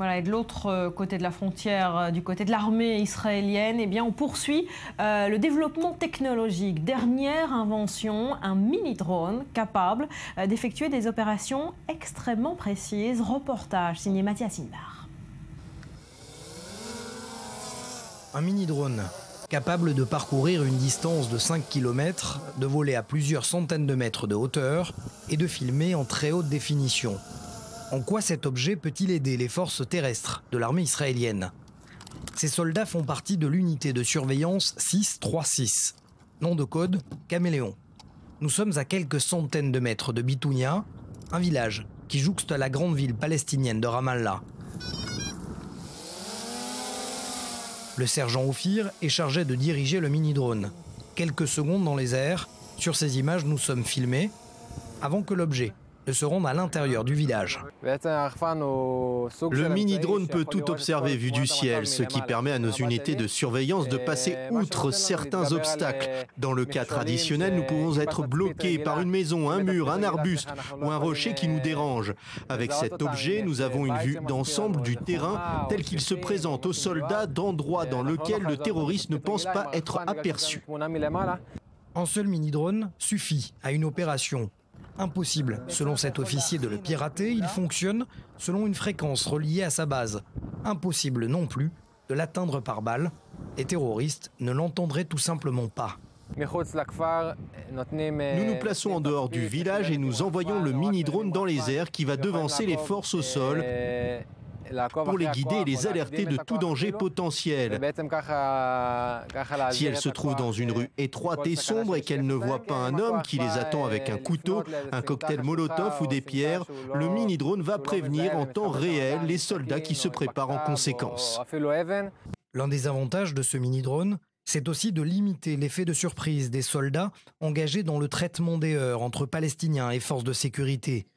Voilà, et de l'autre côté de la frontière, du côté de l'armée israélienne, eh bien, on poursuit le développement technologique. Dernière invention, un mini-drone capable d'effectuer des opérations extrêmement précises. Reportage signé Mathias Inbar. Un mini-drone capable de parcourir une distance de 5 km, de voler à plusieurs centaines de mètres de hauteur et de filmer en très haute définition. En quoi cet objet peut-il aider les forces terrestres de l'armée israélienne? Ces soldats font partie de l'unité de surveillance 636. Nom de code, Caméléon. Nous sommes à quelques centaines de mètres de Bitounia, un village qui jouxte la grande ville palestinienne de Ramallah. Le sergent Ophir est chargé de diriger le mini-drone. Quelques secondes dans les airs, sur ces images nous sommes filmés, avant que l'objet ne se rende à l'intérieur du village. Le mini-drone peut tout observer vu du ciel, ce qui permet à nos unités de surveillance de passer outre certains obstacles. Dans le cas traditionnel, nous pouvons être bloqués par une maison, un mur, un arbuste ou un rocher qui nous dérange. Avec cet objet, nous avons une vue d'ensemble du terrain tel qu'il se présente aux soldats d'endroits dans lesquels le terroriste ne pense pas être aperçu. Un seul mini-drone suffit à une opération. Impossible, selon cet officier, de le pirater, il fonctionne selon une fréquence reliée à sa base. Impossible non plus de l'atteindre par balle. Les terroristes ne l'entendraient tout simplement pas. Nous nous plaçons en dehors du village et nous envoyons le mini-drone dans les airs qui va devancer les forces au sol pour les guider et les alerter de tout danger potentiel. Si elles se trouvent dans une rue étroite et sombre et qu'elles ne voient pas un homme qui les attend avec un couteau, un cocktail Molotov ou des pierres, le mini-drone va prévenir en temps réel les soldats qui se préparent en conséquence. L'un des avantages de ce mini-drone, c'est aussi de limiter l'effet de surprise des soldats engagés dans le traitement des heurts entre Palestiniens et forces de sécurité.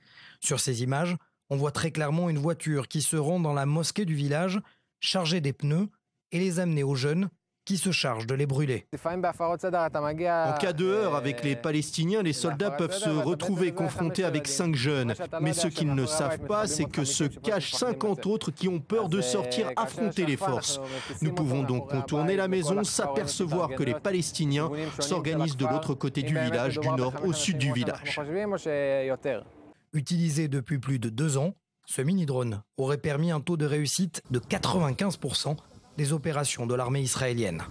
Sur ces images, on voit très clairement une voiture qui se rend dans la mosquée du village, chargée des pneus, et les amener aux jeunes qui se chargent de les brûler. En cas de heurt avec les Palestiniens, les soldats peuvent se retrouver confrontés avec 5 jeunes. Mais ce qu'ils ne savent pas, c'est que se cachent 50 autres qui ont peur de sortir affronter les forces. Nous pouvons donc contourner la maison, s'apercevoir que les Palestiniens s'organisent de l'autre côté du village, du nord au sud du village. Utilisé depuis plus de 2 ans, ce mini-drone aurait permis un taux de réussite de 95% des opérations de l'armée israélienne.